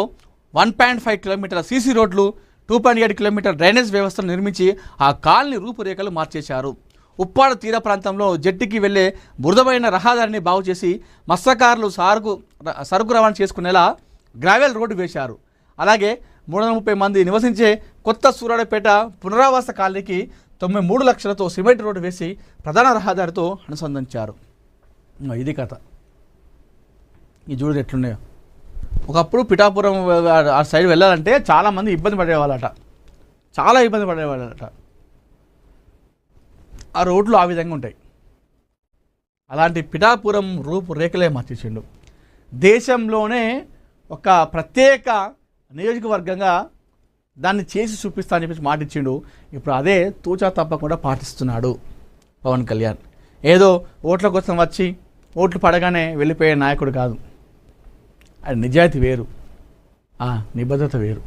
1.5 కిలోమీటర్ల సీసీ రోడ్లు, 2.8 కిలోమీటర్ డ్రైనేజ్ వ్యవస్థను నిర్మించి ఆ కాలనీ రూపురేఖలు మార్చేశారు. ఉప్పాడ తీర ప్రాంతంలో జట్టికి వెళ్లే బురదమైన రహదారిని బాగు చేసి మత్స్యకారులు సరుకు రవాణా చేసుకునేలా గ్రావెల్ రోడ్డు వేశారు. అలాగే 330 మంది నివసించే కొత్త సూర్యాపేట పునరావాస కాలనీకి 93 లక్షలతో సిమెంట్ రోడ్డు వేసి ప్రధాన రహదారితో అనుసంధానించారు. ఇది కథ. ఈ చూడు ఎట్లున్నాయో. ఒకప్పుడు పిఠాపురం ఆ సైడ్ వెళ్ళాలంటే చాలామంది ఇబ్బంది పడేవాళ్ళట, చాలా ఇబ్బంది పడేవాళ్ళట. ఆ రోడ్లు ఆ విధంగా ఉంటాయి. అలాంటి పిఠాపురం రూపురేఖలే మార్చేసిండు. దేశంలోనే ఒక ప్రత్యేక నియోజకవర్గంగా దాన్ని చేసి చూపిస్తా అని చెప్పేసి మాట ఇచ్చిండు. ఇప్పుడు అదే తూచా తప్పకుండా పాటిస్తున్నాడు పవన్ కళ్యాణ్. ఏదో ఓట్ల కోసం వచ్చి ఓట్లు పడగానే వెళ్ళిపోయే నాయకుడు కాదు. అది నిజాయితీ వేరు, నిబద్ధత వేరు.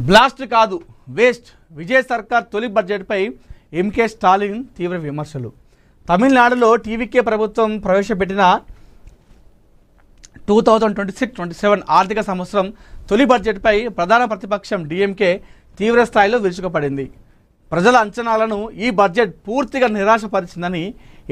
బ్లాస్ట్ కాదు వేస్ట్. విజయ్ సర్కార్ తొలి బడ్జెట్పై ఎంకే స్టాలిన్ తీవ్ర విమర్శలు. తమిళనాడులో టీవీకే ప్రభుత్వం ప్రవేశపెట్టిన 2026-27 ఆర్థిక సంవత్సరం తొలి బడ్జెట్పై ప్రధాన ప్రతిపక్షం డిఎంకే తీవ్ర స్థాయిలో విరుచుకుపడింది. ప్రజల అంచనాలను ఈ బడ్జెట్ పూర్తిగా నిరాశపరిచిందని,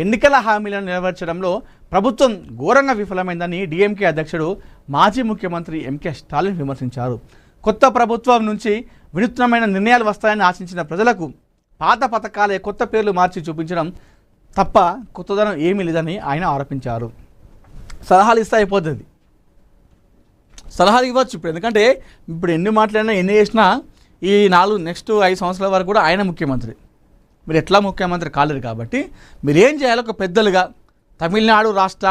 ఎన్నికల హామీలను నెరవేర్చడంలో ప్రభుత్వం ఘోరంగా విఫలమైందని డిఎంకే అధ్యక్షుడు మాజీ ముఖ్యమంత్రి ఎంకే స్టాలిన్ విమర్శించారు. కొత్త ప్రభుత్వం నుంచి వినూత్నమైన నిర్ణయాలు వస్తాయని ఆశించిన ప్రజలకు పాత పథకాలే కొత్త పేర్లు మార్చి చూపించడం తప్ప కొత్తదనం ఏమీ లేదని ఆయన ఆరోపించారు. సలహాలు ఇస్తే అయిపోతుంది, సలహాలు ఇవ్వచ్చు ఇప్పుడు. ఎందుకంటే ఇప్పుడు ఎన్ని మాట్లాడినా ఎన్ని చేసినా ఈ నెక్స్ట్ 5 సంవత్సరాల వరకు కూడా ఆయన ముఖ్యమంత్రి. మీరు ఎట్లా ముఖ్యమంత్రి కాలేరు కాబట్టి మీరు ఏం చేయాలి, ఒక పెద్దలుగా తమిళనాడు రాష్ట్ర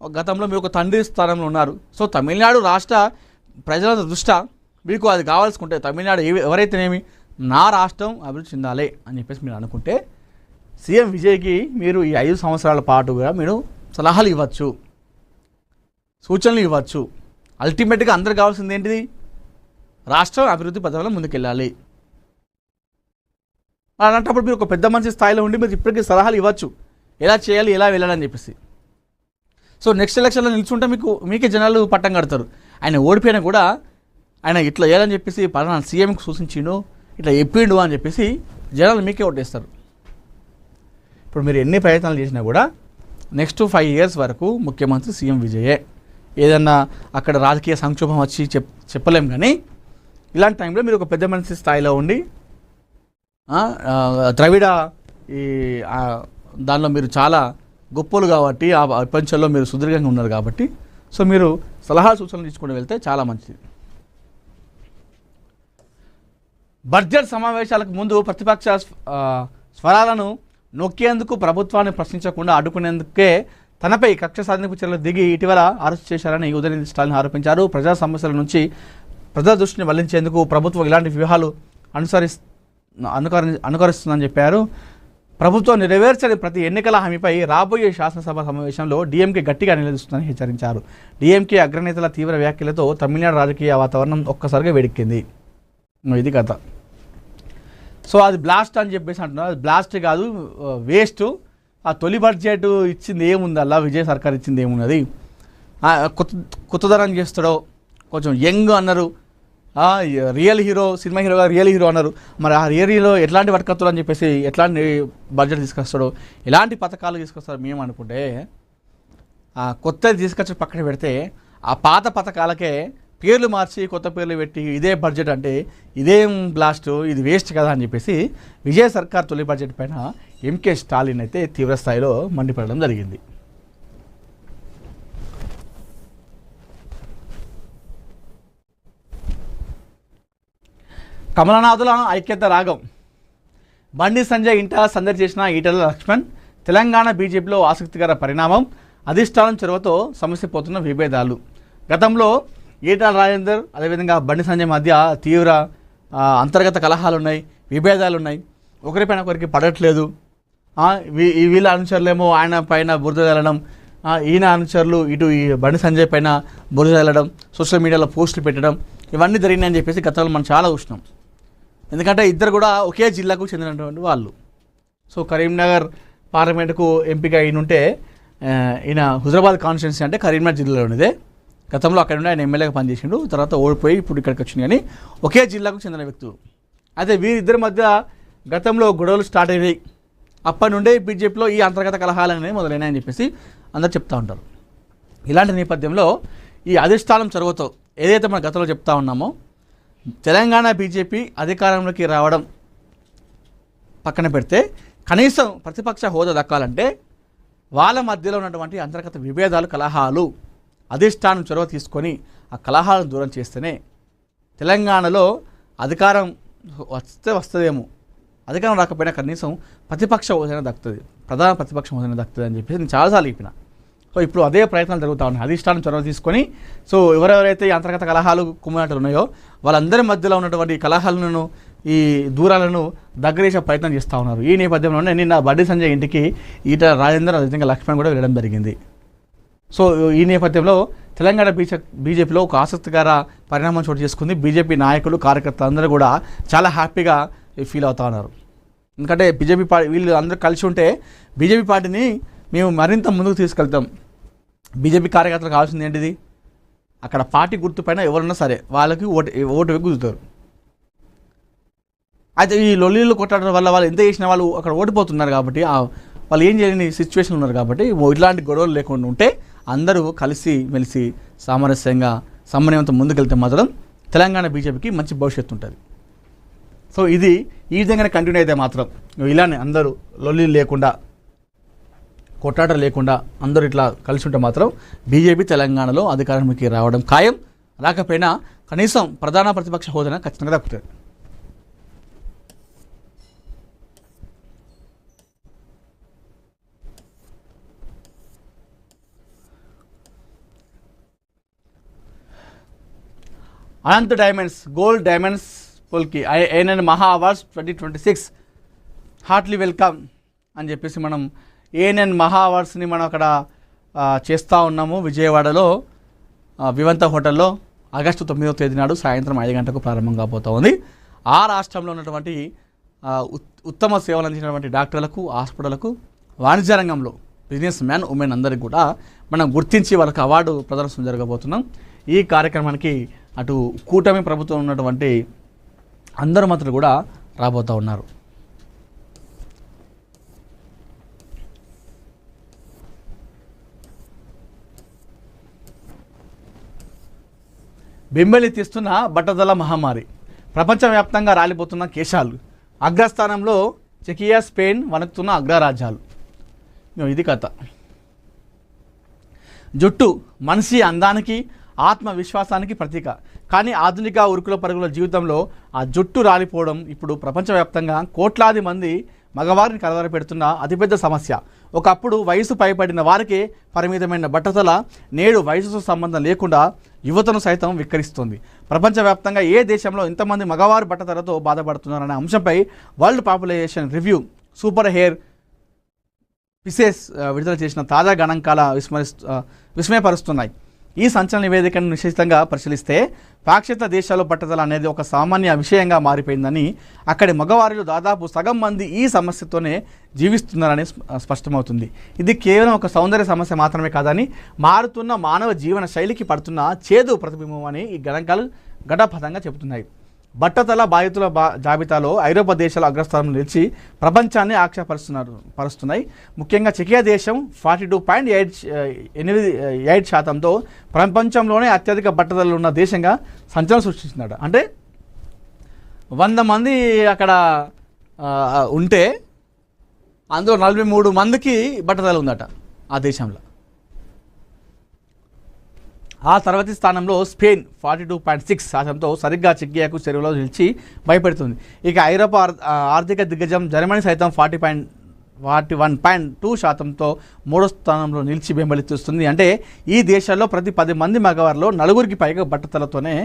గతంలో మీరు ఒక తండ్రి స్థానంలో ఉన్నారు. సో తమిళనాడు రాష్ట్ర ప్రజల దృష్ట్యా మీకు అది కావాల్సుకుంటే తమిళనాడు ఎవరైతేనేమి నా రాష్ట్రం అభివృద్ధి చెందాలి అని చెప్పేసి మీరు అనుకుంటే సీఎం విజయ్కి మీరు ఈ 5 సంవత్సరాల పాటుగా మీరు సలహాలు ఇవ్వచ్చు, సూచనలు ఇవ్వచ్చు. అల్టిమేట్గా అందరు కావాల్సింది ఏంటిది, రాష్ట్రం అభివృద్ధి పథకంలో ముందుకెళ్ళాలి. అలాంటప్పుడు మీరు ఒక పెద్ద మంచి స్థాయిలో ఉండి మీరు ఇప్పటికీ సలహాలు ఇవ్వచ్చు, ఎలా చేయాలి, ఎలా వెళ్ళాలని చెప్పేసి. సో నెక్స్ట్ ఎలక్షన్లో నిల్చుంటే మీకే జనాలు పట్టం కడతారు. ఆయన ఓడిపోయినా కూడా ఆయన ఇట్లా చేయాలని చెప్పేసి పలానా సీఎంకి సూచించిండు, ఇట్లా చెప్పిండు అని చెప్పేసి జనాలు మీకే ఓటేస్తారు. ఇప్పుడు మీరు ఎన్ని ప్రయత్నాలు చేసినా కూడా నెక్స్ట్ 5 years వరకు ముఖ్యమంత్రి సీఎం విజయే. ఏదన్నా అక్కడ రాజకీయ సంక్షోభం వచ్చి చెప్పలేం, కానీ ఇలాంటి టైంలో మీరు ఒక పెద్ద మనిషి స్థాయిలో ఉండి ద్రవిడ ఈ దానిలో మీరు చాలా గొప్పలు కాబట్టి ఆ ప్రపంచంలో మీరు సుదీర్ఘంగా ఉన్నారు కాబట్టి సో మీరు సలహా సూచనలు తీసుకుని వెళ్తే చాలా మంచిది. బడ్జెట్ సమావేశాలకు ముందు ప్రతిపక్ష స్వరాలను నొక్కేందుకు ప్రభుత్వాన్ని ప్రశ్నించకుండా అడ్డుకునేందుకే తనపై కక్ష సాధింపు చర్యలు దిగి ఇటీవల అరెస్ట్ చేశారని ఉదయనిధి స్టాలిన్ ఆరోపించారు. ప్రజా సమస్యల నుంచి ప్రజల దృష్టిని మళ్లించేందుకు ప్రభుత్వం ఇలాంటి వ్యూహాలు అనుకరిస్తుందని చెప్పారు. ప్రభుత్వం నెరవేర్చని ప్రతి ఎన్నికల హామీపై రాబోయే శాసనసభ సమావేశంలో డీఎంకే గట్టిగా నిలదీస్తుందని హెచ్చరించారు. డీఎంకే అగ్రనేతల తీవ్ర వ్యాఖ్యలతో తమిళనాడు రాజకీయ వాతావరణం ఒక్కసారిగా వేడెక్కింది. ఇది కథ. సో అది బ్లాస్ట్ అని చెప్పేసి అంటున్నారు. అది బ్లాస్ట్ కాదు, వేస్ట్. ఆ తొలి బడ్జెట్ ఇచ్చింది ఏముంది, అలా విజయ్ సర్కార్ ఇచ్చింది ఏమున్నది. కొత్తదనం చేస్తాడో, కొంచెం యంగ్ అన్నారు, రియల్ హీరో, సినిమా హీరోగా రియల్ హీరో అన్నారు. మరి ఆ రియల్ హీరో ఎట్లాంటి వర్కత్తులు అని చెప్పేసి ఎట్లాంటి బడ్జెట్ తీసుకొస్తాడు, ఎలాంటి పథకాలు తీసుకొస్తాడు మేము అనుకుంటే కొత్తది తీసుకొచ్చి పక్కన పెడితే ఆ పాత పథకాలకే పేర్లు మార్చి కొత్త పేర్లు పెట్టి ఇదే బడ్జెట్ అంటే ఇదేం బ్లాస్ట్, ఇది వేస్ట్ కదా అని చెప్పేసి విజయ సర్కార్ తొలి బడ్జెట్ పైన ఎంకే స్టాలిన్ అయితే తీవ్రస్థాయిలో మండిపడడం జరిగింది. కమలనాథుల ఐక్యత రాగం, బండి సంజయ్ ఇంట సందడి చేసిన ఈటెల లక్ష్మణ్. తెలంగాణ బీజేపీలో ఆసక్తికర పరిణామం, అధిష్టానం చొరవతో సమస్య పోతున్న విభేదాలు. గతంలో ఈటెల రాజేందర్ అదేవిధంగా బండి సంజయ్ మధ్య తీవ్ర అంతర్గత కలహాలు ఉన్నాయి, విభేదాలు ఉన్నాయి, ఒకరిపైన ఒకరికి పడట్లేదు. వీళ్ళ అనుచరులేమో ఆయన పైన బురద చల్లడం, ఈయన అనుచరులు ఇటు ఈ బండి సంజయ్ పైన బురద చల్లడం, సోషల్ మీడియాలో పోస్టులు పెట్టడం, ఇవన్నీ జరిగినాయని చెప్పేసి గతంలో మనం చాలా చూసినాం. ఎందుకంటే ఇద్దరు కూడా ఒకే జిల్లాకు చెందినటువంటి వాళ్ళు. సో కరీంనగర్ పార్లమెంటుకు ఎంపిక అయినుంటే ఈయన హుజరాబాద్ కాన్స్టిట్యున్సీ అంటే కరీంనగర్ జిల్లాలోనిదే. గతంలో అక్కడ నుండి ఆయన ఎమ్మెల్యేగా పనిచేసిండు, తర్వాత ఓడిపోయి ఇప్పుడు ఇక్కడికి వచ్చింది. కానీ ఒకే జిల్లాకు చెందిన వ్యక్తులు. అయితే వీరిద్దరి మధ్య గతంలో గొడవలు స్టార్ట్ అయినాయి. అప్పటి నుండే బీజేపీలో ఈ అంతర్గత కలహాలు అనేవి మొదలైనాయని చెప్పేసి అందరు చెప్తూ ఉంటారు. ఇలాంటి నేపథ్యంలో ఈ అధిష్టానం చొరవతో ఏదైతే మనం గతంలో చెప్తా ఉన్నామో తెలంగాణ బీజేపీ అధికారంలోకి రావడం పక్కన పెడితే కనీసం ప్రతిపక్ష హోదా దక్కాలంటే వాళ్ళ మధ్యలో ఉన్నటువంటి అంతర్గత విభేదాలు, కలహాలు అధిష్టానం చొరవ తీసుకొని ఆ కలహాలను దూరం చేస్తేనే తెలంగాణలో అధికారం వస్తుందేమో. అధికారం రాకపోయినా కనీసం ప్రతిపక్ష హోదానే దక్కుతుంది, ప్రధాన ప్రతిపక్ష హోదానే దక్కుతుంది అని చెప్పేసి నేను చాలాసార్లు చెప్పిన. సో ఇప్పుడు అదే ప్రయత్నాలు జరుగుతూ ఉన్నాయి. అధిష్టానం చొరవ తీసుకొని సో ఎవరెవరైతే ఈ అంతర్గత కలహాలు కుమ్మటలు ఉన్నాయో వాళ్ళందరి మధ్యలో ఉన్నటువంటి కలహాలను, ఈ దూరాలను దగ్గరేసే ప్రయత్నం చేస్తూ ఉన్నారు. ఈ నేపథ్యంలోనే నిన్న బండి సంజయ్ ఇంటికి ఈటెల రాజేందర్ అదేవిధంగా లక్ష్మణ్ కూడా వెళ్ళడం జరిగింది. సో ఈ నేపథ్యంలో తెలంగాణ బీజేపీలో ఒక ఆసక్తికర పరిణామం చోటు చేసుకుంది. బీజేపీ నాయకులు, కార్యకర్తలు అందరూ కూడా చాలా హ్యాపీగా ఫీల్ అవుతూ ఉన్నారు. ఎందుకంటే బీజేపీ పార్టీ వీళ్ళు అందరూ కలిసి ఉంటే బీజేపీ పార్టీని మేము మరింత ముందుకు తీసుకెళ్తాం. బీజేపీ కార్యకర్తలకు కావాల్సింది ఏంటిది? అక్కడ పార్టీ గుర్తుపైన ఎవరున్నా సరే వాళ్ళకి ఓటు గుర్తుతారు. అయితే ఈ లొల్లీలు కొట్టడం వల్ల వాళ్ళు ఎంత చేసినా వాళ్ళు అక్కడ ఓడిపోతున్నారు కాబట్టి వాళ్ళు ఏం చేయలేని సిచ్యువేషన్ ఉన్నారు కాబట్టి ఇట్లాంటి గొడవలు లేకుండా ఉంటే అందరూ కలిసి మెలిసి సామరస్యంగా సమన్వయంతో ముందుకెళ్తే మాత్రం తెలంగాణ బీజేపీకి మంచి భవిష్యత్తు ఉంటుంది. సో ఇది ఈ విధంగానే కంటిన్యూ అయితే మాత్రం ఇలానే అందరూ లొల్లీలు లేకుండా, కొట్టాటలు లేకుండా అందరూ ఇట్లా కలిసి ఉంటే మాత్రం బీజేపీ తెలంగాణలో అధికారంలోకి రావడం ఖాయం. రాకపోయినా కనీసం ప్రధాన ప్రతిపక్ష హోదాన ఖచ్చితంగా దక్కుతుంది. Anant diamonds, gold diamonds Polki ANN Maha awards 2026 heartily welcome అని చెప్పేసి మనం ఏఎన్ఎన్ మహా అవార్డ్స్ని మనం అక్కడ చేస్తూ ఉన్నాము. విజయవాడలో వివంత హోటల్లో ఆగస్టు 9వ తేదీ నాడు సాయంత్రం 5 గంటలకు ప్రారంభం కాబోతూ ఉంది. ఆ రాష్ట్రంలో ఉన్నటువంటి ఉత్తమ సేవలు అందించినటువంటి డాక్టర్లకు, హాస్పిటళ్లకు, వాణిజ్య రంగంలో బిజినెస్ మ్యాన్, ఉమెన్ అందరికీ కూడా మనం గుర్తించి వాళ్ళకి అవార్డు ప్రదర్శన జరగబోతున్నాం. ఈ కార్యక్రమానికి అటు కూటమి ప్రభుత్వం ఉన్నటువంటి అందరు మంత్రులు కూడా రాబోతూ ఉన్నారు. బెంబేలి తీస్తున్న బట్టదల మహమ్మారి, ప్రపంచవ్యాప్తంగా రాలిపోతున్న కేశాలు, అగ్రస్థానంలో చెకియా, స్పెయిన్ వణుకుతున్న అగ్రరాజ్యాలు. ఇది కథ. జుట్టు మనిషి అందానికి, ఆత్మవిశ్వాసానికి ప్రతీక. కానీ ఆధునిక ఉరుకుల పరుగుల జీవితంలో ఆ జుట్టు రాలిపోవడం ఇప్పుడు ప్రపంచవ్యాప్తంగా కోట్లాది మంది మగవారిని కలవరపెడుతున్న అతిపెద్ద సమస్య. ఒకప్పుడు వయసు పైబడిన వారికే పరిమితమైన బట్టతల నేడు వయసుతో సంబంధం లేకుండా యువతను సైతం విక్కరిస్తుంది. ప్రపంచవ్యాప్తంగా ఏ దేశంలో ఇంతమంది మగవారు బట్టతలతో బాధపడుతున్నారనే అంశంపై world population review super hair pieces విడుదల చేసిన తాజా గణాంకాల విస్మయపరుస్తున్నాయి. ఈ సంచలన నివేదికను నిశ్చితంగా పరిశీలిస్తే పాశ్చాత్య దేశాల్లో బట్టతల అనేది ఒక సామాన్య విషయంగా మారిపోయిందని, అక్కడి మగవారిలో దాదాపు సగం మంది ఈ సమస్యతోనే జీవిస్తున్నారని స్పష్టమవుతుంది. ఇది కేవలం ఒక సౌందర్య సమస్య మాత్రమే కాదని, మారుతున్న మానవ జీవన శైలికి పడుతున్న చేదు ప్రతిబింబం అని ఈ గణాంకాలు ఘటపథంగా చెబుతున్నాయి. బట్టతల బాధితుల జాబితాలో ఐరోపా దేశాలు అగ్రస్థానంలో నిలిచి ప్రపంచాన్ని పరుస్తున్నాయి. ముఖ్యంగా చెకియా దేశం 42.8% ప్రపంచంలోనే అత్యధిక బట్టతలు ఉన్న దేశంగా సంచలనం సృష్టిస్తున్నాడు. అంటే 100 మంది అక్కడ ఉంటే అందులో 43 మందికి బట్టతల ఉందట ఆ దేశంలో. ఆ తర్వాతి స్థానంలో స్పెయిన్ 42.6%తో సరిగ్గా చెకియాకు చెరువులో నిలిచి భయపెడుతుంది. ఇక ఐరోపా ఆర్థిక దిగ్గజం జర్మనీ సైతం 41.2%తో మూడో స్థానంలో నిలిచి బెంబలిస్తుంది. అంటే ఈ దేశాల్లో ప్రతి 10 మంది మగవారిలో 4కి పైగా బట్టతలతోనే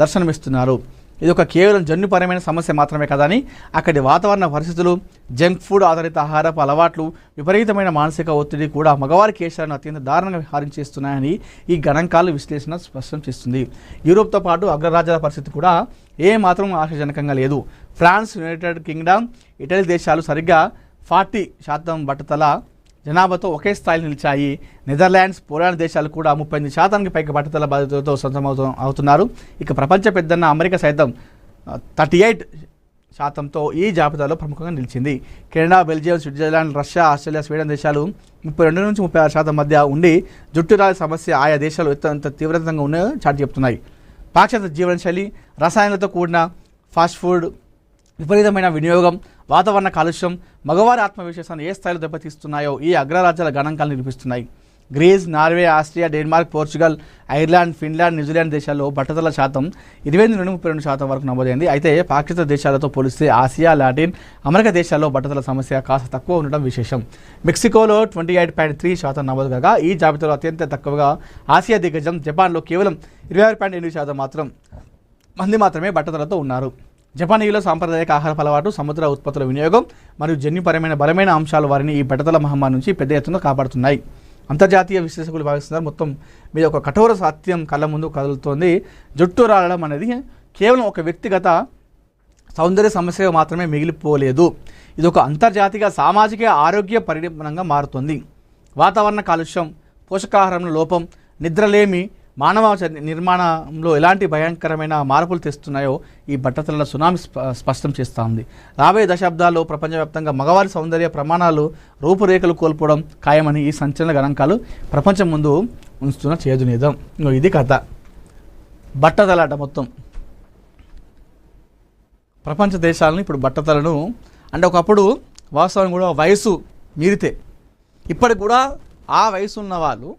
దర్శనమిస్తున్నారు. ఇది ఒక కేవలం జన్యుపరమైన సమస్య మాత్రమే కదని, అక్కడి వాతావరణ పరిస్థితులు, జంక్ ఫుడ్ ఆధారిత ఆహారపు అలవాట్లు, విపరీతమైన మానసిక ఒత్తిడి కూడా మగవారి కేశాలను అత్యంత దారుణంగా విహారించేస్తున్నాయని ఈ గణాంకాల విశ్లేషణ స్పష్టం చేస్తుంది. యూరోప్తో పాటు అగ్రరాజ్యాల పరిస్థితి కూడా ఏమాత్రం ఆశాజనకంగా లేదు. ఫ్రాన్స్, యునైటెడ్ కింగ్డమ్, ఇటలీ దేశాలు సరిగ్గా 40% బట్టతల జనాభాతో ఒకే స్థాయిలో నిలిచాయి. నెదర్లాండ్స్, పోలాండ్ దేశాలు కూడా 38% పైగా బట్టతల బాధితులతో అవుతున్నారు. ఇక ప్రపంచ పెద్దన్న అమెరికా సైతం 38%తో ఈ జాబితాలో ప్రముఖంగా నిలిచింది. Canada, Belgium, Switzerland, Russia, Australia, Sweden దేశాలు 32 నుంచి 36% మధ్య ఉండి జుట్టురాలి సమస్య ఆయా దేశాలు ఎంత తీవ్రంగా ఉన్నాయో చాటి చెప్తున్నాయి. పాశ్చాత్య జీవనశైలి, రసాయనాలతో కూడిన ఫాస్ట్ ఫుడ్, విపరీతమైన వినియోగం, వాతావరణ కాలుష్యం మగవారి ఆత్మవిశ్వాసాన్ని ఏ స్థాయిలో దెబ్బతీస్తున్నాయో ఈ అగ్రరాజ్యాల గణాంకాలు నిరూపిస్తున్నాయి. Greece, Norway, Austria, Denmark, Portugal, Ireland, Finland, New Zealand దేశాల్లో బట్టతల శాతం 28 నుండి 32% వరకు నమోదైంది. అయితే పాశ్చాత్య దేశాలతో పోలిస్తే ఆసియా, లాటిన్ అమెరికా దేశాల్లో బట్టతల సమస్య కాస్త తక్కువ ఉండడం విశేషం. మెక్సికోలో 28.3% నమోదు కాగా ఈ జాబితాలో అత్యంత తక్కువగా ఆసియా దిగ్గజం జపాన్లో కేవలం 26.8% మంది మాత్రమే బట్టతలతో ఉన్నారు. జపానీయుల సాంప్రదాయక ఆహారపు అలవాటు, సముద్ర ఉత్పత్తుల వినియోగం మరియు జన్యుపరమైన బలమైన అంశాలు వారిని ఈ బట్టతల మహమ్మారి నుంచి పెద్ద ఎత్తున కాపాడుతున్నాయి. అంతర్జాతీయ విశ్లేషకులు భావిస్తున్నారు మొత్తం మీద ఒక కఠోర సత్యం కళ్ళ ముందు కదులుతోంది. జుట్టు రాలడం అనేది కేవలం ఒక వ్యక్తిగత సౌందర్య సమస్యగా మాత్రమే మిగిలిపోలేదు. ఇది ఒక అంతర్జాతీయ సామాజిక ఆరోగ్య పరిణామంగా మారుతుంది. వాతావరణ కాలుష్యం, పోషకాహారంలో లోపం, నిద్రలేమి మానవ నిర్మాణంలో ఎలాంటి భయంకరమైన మార్పులు తెస్తున్నాయో ఈ బట్టతల సునామీ స్పష్టం చేస్తూ ఉంది. రాబోయే దశాబ్దాల్లో ప్రపంచవ్యాప్తంగా మగవారి సౌందర్య ప్రమాణాలు రూపురేఖలు కోల్పోవడం ఖాయమని ఈ సంచలన గణాంకాలు ప్రపంచం ముందు ఉంచుతున్న చేదునిదం. ఇది కథ. బట్టతలాట మొత్తం ప్రపంచ దేశాలను ఇప్పుడు బట్టతలను అంటే ఒకప్పుడు వాస్తవం కూడా వయసు మీరితే ఇప్పటికి కూడా ఆ వయసు ఉన్న వాళ్ళు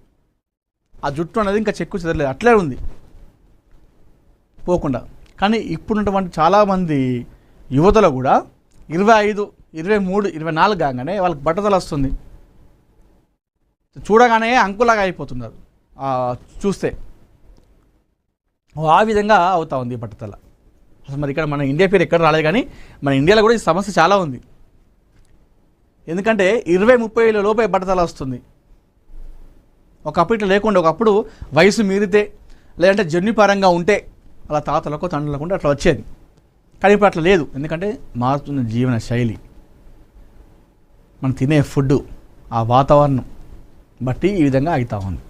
ఆ జుట్టు అనేది ఇంకా చెక్కు చెదరలేదు, అట్లే ఉంది పోకుండా. కానీ ఇప్పుడున్నటువంటి చాలామంది యువతలో కూడా 25, 23, 24 కాగానే వాళ్ళకి బట్టతల వస్తుంది. చూడగానే అంకులాగా అయిపోతున్నారు చూస్తే. ఆ విధంగా అవుతా ఉంది బట్టతల. అసలు మరి ఇక్కడ మన ఇండియా పేరు ఎక్కడ రాలేదు, కానీ మన ఇండియాలో కూడా ఈ సమస్య చాలా ఉంది. ఎందుకంటే 20-30 ఏళ్ళ లోపే బట్టతల వస్తుంది. ఒకప్పుడు ఇట్లా లేకుండా, ఒకప్పుడు వయసు మీరితే లేదంటే జన్యుపరంగా ఉంటే అలా తాతలకో తండ్రులకు ఉంటే అట్లా వచ్చేది. కానీ ఇప్పుడు అట్లా లేదు. ఎందుకంటే మారుతున్న జీవన శైలి, మనం తినే ఫుడ్, ఆ వాతావరణం బట్టి ఈ విధంగా అవుతా ఉంది.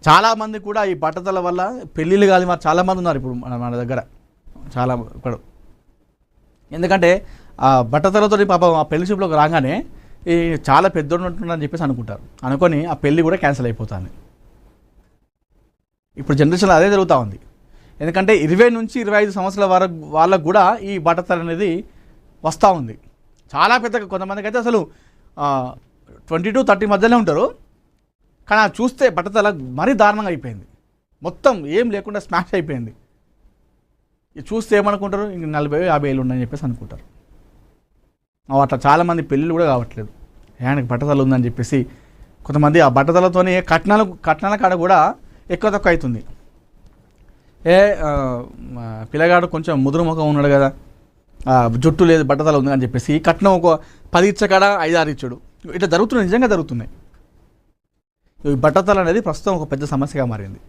చాలామంది కూడా ఈ బట్టతల వల్ల పెళ్ళిళ్ళు కాదు మరి చాలామంది ఉన్నారు ఇప్పుడు మన దగ్గర చాలా ఇప్పుడు. ఎందుకంటే ఆ బట్టతలతో పాపం ఆ పెళ్లి చూపులోకి రాగానే ఈ చాలా పెద్దోడు ఉంటుందని చెప్పేసి అనుకుంటారు, అనుకొని ఆ పెళ్ళి కూడా క్యాన్సిల్ అయిపోతుంది. ఇప్పుడు జనరేషన్లో అదే జరుగుతూ ఉంది. ఎందుకంటే 20 నుంచి 25 సంవత్సరాల వరకు వాళ్ళకు కూడా ఈ బట్టతల అనేది వస్తూ ఉంది. చాలా పెద్దగా, కొంతమందికి అయితే అసలు 20-30 మధ్యలో ఉంటారు. కానీ అది చూస్తే బట్టతల మరీ దారుణంగా అయిపోయింది. మొత్తం ఏం లేకుండా స్మాష్ అయిపోయింది. ఇది చూస్తే ఏమనుకుంటారు, ఇంక 40-50 ఏళ్ళు ఉన్నాయని చెప్పేసి అనుకుంటారు. అట్లా చాలామంది పెళ్ళిళ్ళు కూడా కావట్లేదు, ఆయనకి బట్టతల ఉందని చెప్పేసి. కొంతమంది ఆ బట్టతలతోనే కట్నాల కాడ కూడా ఎక్కువ తక్కువ అవుతుంది. పిల్లగాడు కొంచెం ముదురు ముఖం ఉన్నాడు కదా, జుట్టు లేదు బట్టతల ఉంది అని చెప్పేసి కట్నం ఒక 10 ఇచ్చకాడ 5-6 ఇచ్చాడు. ఇట్లా జరుగుతున్నాయి, నిజంగా జరుగుతున్నాయి. ఈ బట్టతల అనేది ప్రస్తుతం ఒక పెద్ద సమస్యగా మారింది.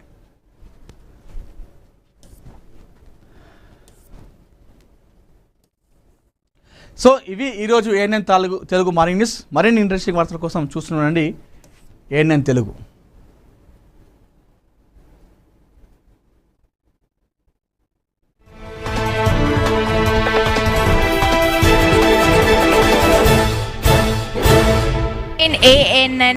సో ఇవి ఈరోజు ఏఎన్ఎన్ తెలుగు మార్నింగ్ న్యూస్. మరిన్ని ఇంట్రెస్టింగ్ వార్తల కోసం చూస్తున్నానండి ఏఎన్ఎన్ తెలుగు. 9ANN